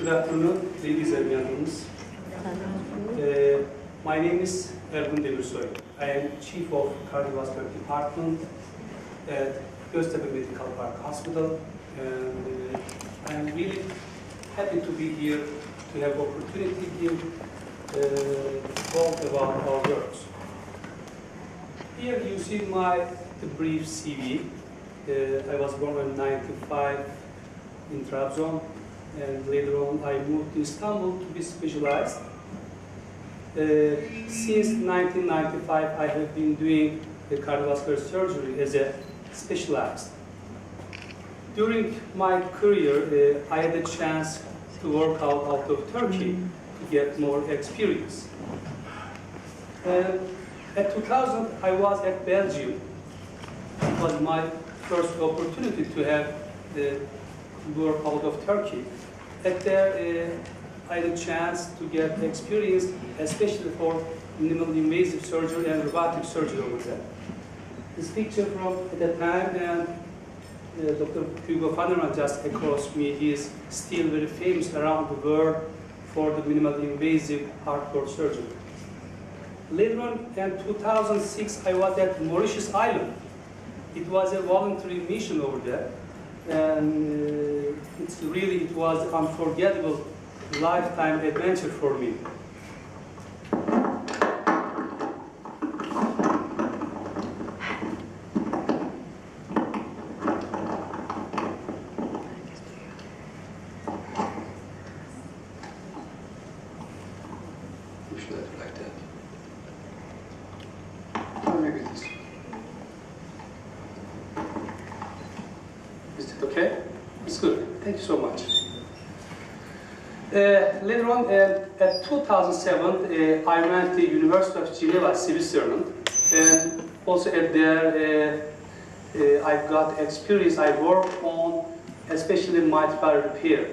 Good afternoon, ladies and gentlemen. My name is Ergun Demirsoy. I am Chief of Cardiovascular Department at Göztepe Medical Park Hospital, and I am really happy to be here to have opportunity here to talk about our work. Here you see my brief CV. I was born in 1995 in Trabzon, and later on I moved to Istanbul to be specialized. Since 1995 I have been doing the cardiovascular surgery as a specialized. During my career I had a chance to work out of Turkey to get more experience. At 2000 I was at Belgium. It was my first opportunity to have the work out of Turkey. At there, I had a chance to get experience, especially for minimally invasive surgery and robotic surgery over there. This picture from at that time, and Dr. Hugo Vanderman just across me, he is still very famous around the world for the minimally invasive hardcore surgery. Later on, in 2006, I was at Mauritius Island. It was a voluntary mission over there. And it was an unforgettable lifetime adventure for me. Should I do like that? Or maybe this. Is it okay? It's good. Thank you so much. Later on, at 2007, I went to the University of Geneva, Switzerland, and also at there, I got experience. I worked on especially mitral repair.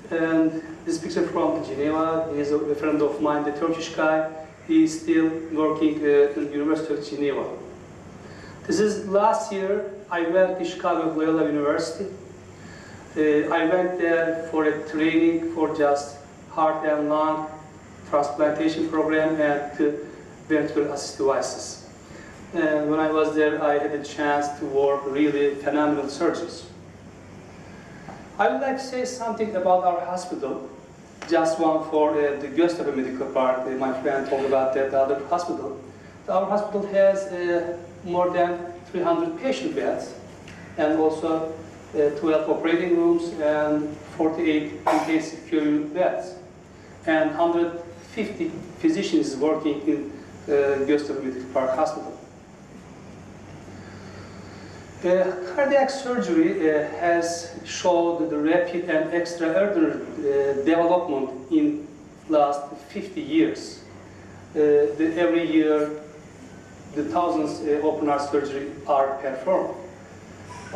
And this picture from Geneva is a friend of mine, the Turkish guy. He is still working at the University of Geneva. This is last year. I went to Chicago Loyola University. I went there for a training for just heart and lung transplantation program and ventricular assist devices. And when I was there, I had a chance to work really phenomenal surgeons. I would like to say something about our hospital. Just one for the Göztepe Medical Park. My friend talked about that other hospital. Our hospital has more than 300 patient beds, and also 12 operating rooms and 48 intensive care unit beds, and 150 physicians working in Göztepe Medical Park Hospital. Cardiac surgery has showed the rapid and extraordinary development in last 50 years. Every year, the thousands of open heart surgery are performed.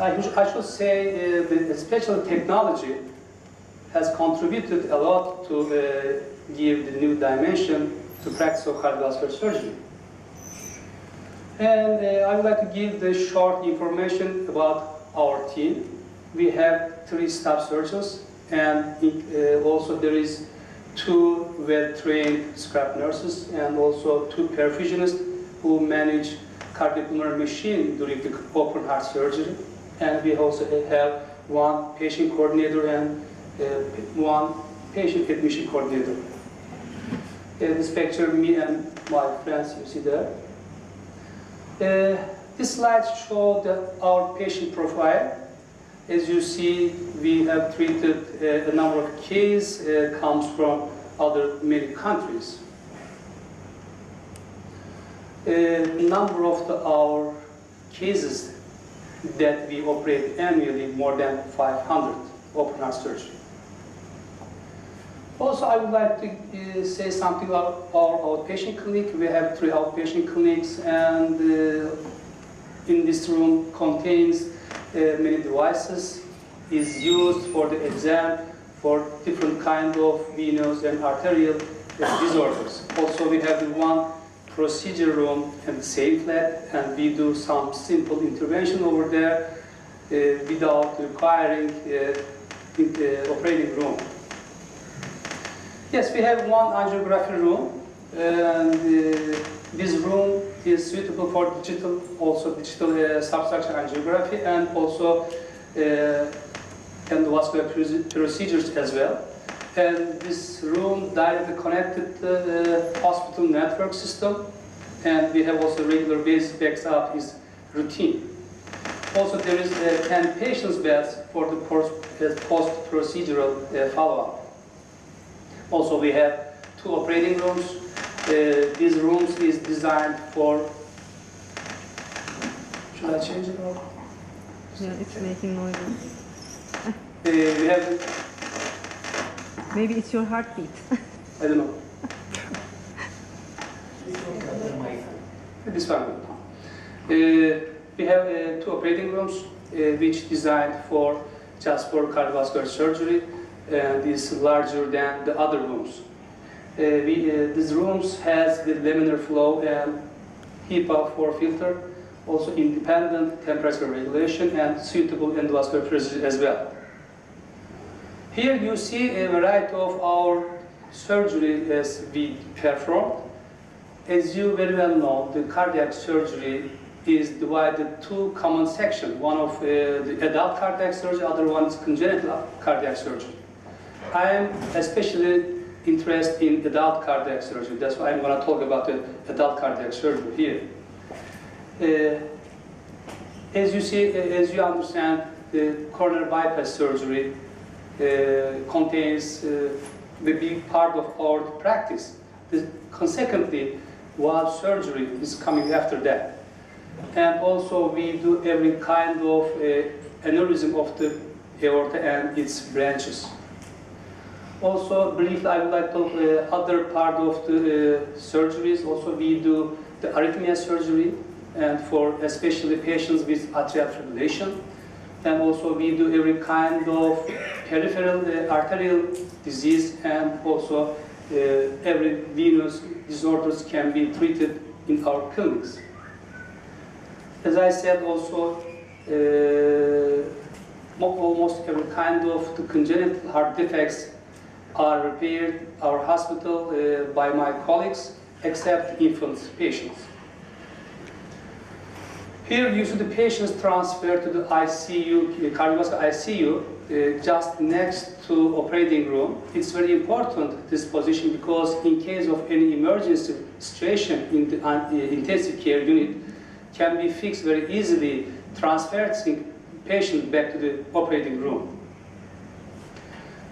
I should say the special technology has contributed a lot to give the new dimension to practice of cardiovascular surgery. And I would like to give the short information about our team. We have 3 staff surgeons, and also there is 2 well-trained scrap nurses and also 2 perfusionists who manage cardiopulmonary machine during the open heart surgery. And we also have 1 patient coordinator and 1 patient admission coordinator. In this picture, me and my friends, you see there. This slide shows our patient profile. As you see, we have treated a number of cases comes from many countries. The number of our cases that we operate annually, more than 500 open heart surgery. Also, I would like to say something about our outpatient clinic. We have 3 outpatient clinics, and in this room contains many devices. Is used for the exam for different kind of venous and arterial disorders. Also, we have the 1 procedure room and safe lab, and we do some simple intervention over there without requiring the operating room. Yes, we have one angiography room, and this room is suitable for digital substructure angiography and also endovascular procedures as well. And this room directly connected to the hospital network system, and we have also regular basic backup is routine. Also, there is 10 patients beds for the post-procedural follow-up. Also, we have 2 operating rooms. These rooms is designed for. Should I change it? Or? Yeah, it's making noises. We have. Maybe it's your heartbeat. I don't know. This one. We have 2 operating rooms, which designed for just for cardiovascular surgery, and is larger than the other rooms. These rooms has the laminar flow and HEPA 4 filter, also independent temperature regulation and suitable endovascular procedure as well. Here you see a variety of our surgery as we perform. As you very well know, the cardiac surgery is divided 2 common sections. One of the adult cardiac surgery, other one is congenital cardiac surgery. I am especially interested in adult cardiac surgery. That's why I'm going to talk about the adult cardiac surgery here. As you see, as you understand, the coronary bypass surgery contains the big part of our practice. Consequently, valve surgery is coming after that. And also we do every kind of aneurysm of the aorta and its branches. Also, briefly, I would like to other part of the surgeries. Also, we do the arrhythmia surgery, and for especially patients with atrial fibrillation. And also, we do every kind of peripheral arterial disease, and also every venous disorders can be treated in our clinics. As I said, also almost every kind of the congenital heart defects are repaired our hospital by my colleagues, except infant patients. Here you see the patients transferred to the ICU, cardiovascular ICU, just next to operating room. It's very important, this position, because in case of any emergency situation in the intensive care unit, can be fixed very easily, transferring patient back to the operating room.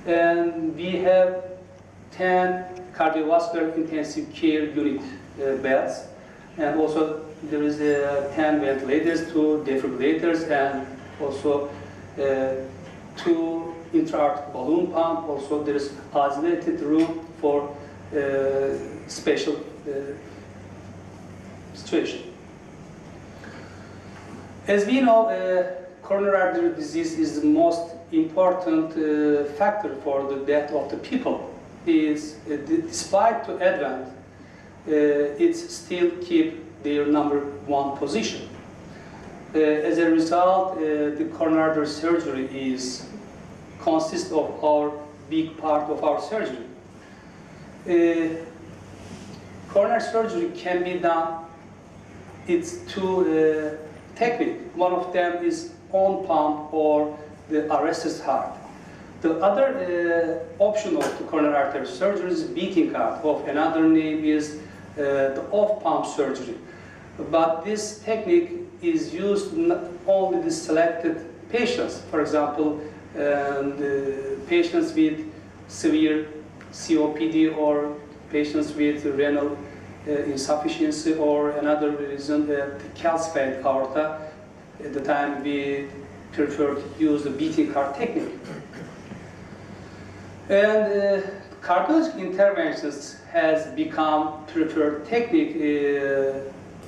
And we have 10 cardiovascular intensive care unit beds, and also there is 10 ventilators, 2 defibrillators, and also 2 intra-aortic balloon pump. Also there is isolated room for special situation. As we know, coronary artery disease is the most important factor for the death of the people. Despite the advent, it still keep their #1 position. As a result, the coronary artery surgery consists of our big part of our surgery. Coronary surgery can be done. It's 2 techniques. One of them is on pump or the arrested heart. The other option of the coronary artery surgery is beating heart. Of another name is the off pump surgery. But this technique is used not only the selected patients. For example, patients with severe COPD or patients with renal insufficiency or another reason, the calcified aorta. At the time, we prefer to use the beating heart technique. And cardiological interventions has become preferred technique,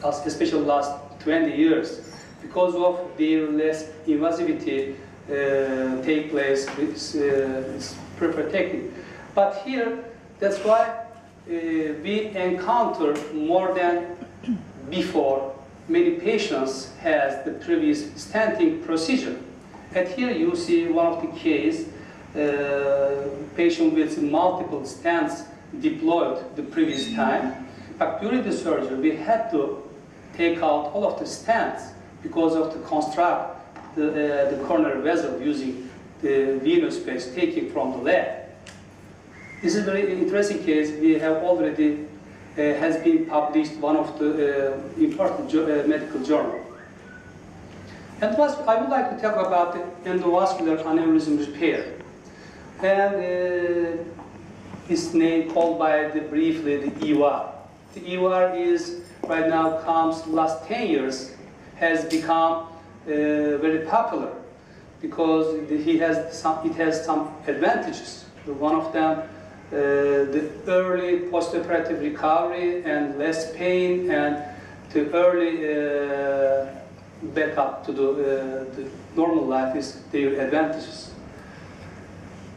especially last 20 years, because of their less invasivity take place with this preferred technique. But here, that's why we encounter more than before. Many patients has the previous stenting procedure. And here you see one of the case, patient with multiple stents deployed the previous time. But during the surgery, we had to take out all of the stents because of the construct the coronary vessel using the venous space taken from the leg. This is a very interesting case. We have already has been published one of the important medical journal. And I would like to talk about the endovascular aneurysm repair. And its name called by briefly the EVAR. The EVAR is right now last 10 years has become very popular because it has some advantages. One of them, the early postoperative recovery and less pain, and the early backup to the normal life is their advantages.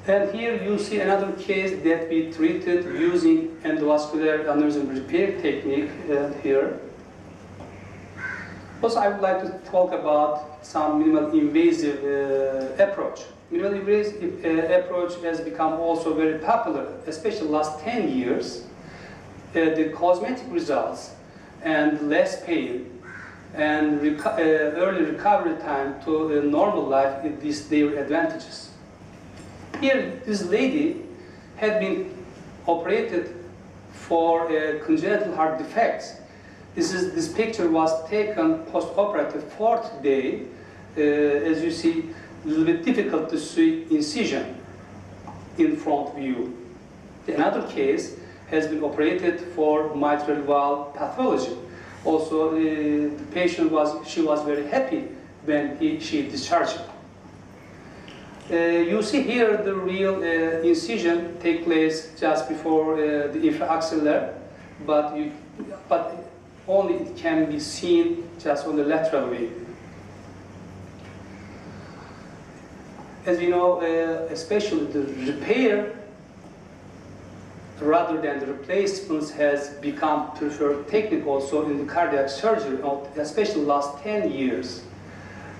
And here you see another case that we treated using endovascular aneurysm repair technique here. Also, I would like to talk about some minimal invasive approach. Minimal invasive approach has become also very popular, especially last 10 years. The cosmetic results and less pain and early recovery time to normal life is their advantages. Here, this lady had been operated for congenital heart defects. This picture was taken post-operative 4th day. As you see, a little bit difficult to see incision in front view. Another case has been operated for mitral valve pathology. Also, the patient was very happy when she discharged. You see here the real incision take place just before the infraaxillary, but only it can be seen just on the lateral view. As we know, especially the repair rather than the replacements has become preferred technique also in the cardiac surgery, especially last 10 years.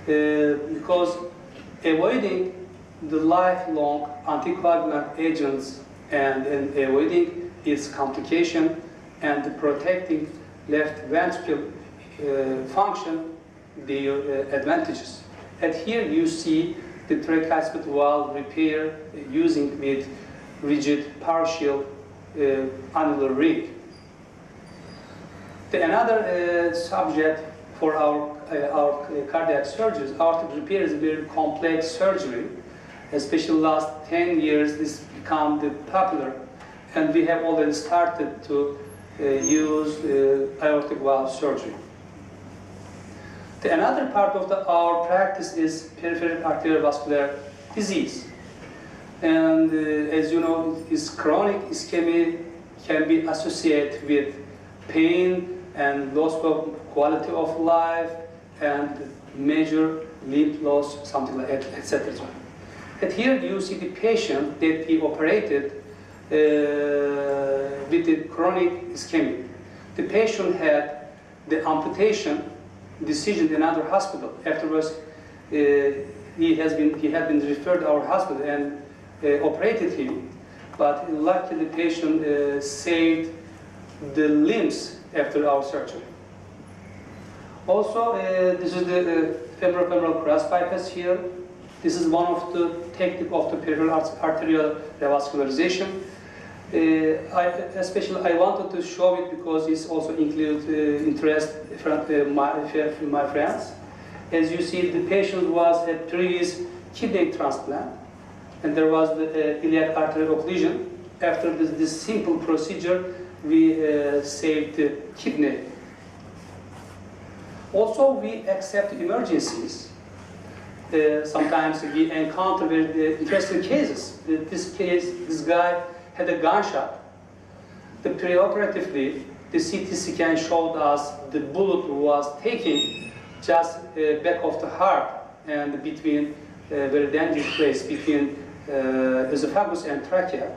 Because avoiding the lifelong anticoagulant agents and avoiding its complication and protecting left ventricle function, their advantages. And here you see the tricuspid valve repair using with rigid partial annular ring. Another subject for our cardiac surgeries, aortic repair is a very complex surgery. Especially last 10 years, this become popular, and we have already started to use aortic valve surgery. Another part of our practice is peripheral arteriovascular disease. And as you know, chronic ischemia can be associated with pain and loss of quality of life and major limb loss, something like that, etc. And here you see the patient that we operated with the chronic ischemia. The patient had the amputation decision in another hospital. Afterwards, he had been referred to our hospital and operated him. But luckily, the patient saved the limbs after our surgery. Also, this is the femoral cross bypass here. This is one of the technique of the peripheral arterial revascularization. I wanted to show it because it also includes interest from my friends. As you see, the patient was a previous kidney transplant, and there was the iliac arterial occlusion. After this simple procedure, we saved the kidney. Also, we accept emergencies. Sometimes we encounter very interesting cases. This guy had a gunshot. Preoperatively, the CT scan showed us the bullet was taken just back of the heart and between a very dangerous place between esophagus and trachea.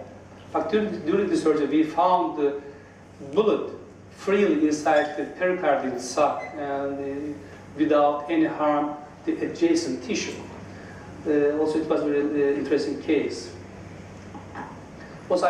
But during the surgery, we found the bullet freely inside the pericardial sac and without any harm the adjacent tissue. Also, it was a very interesting case. Also,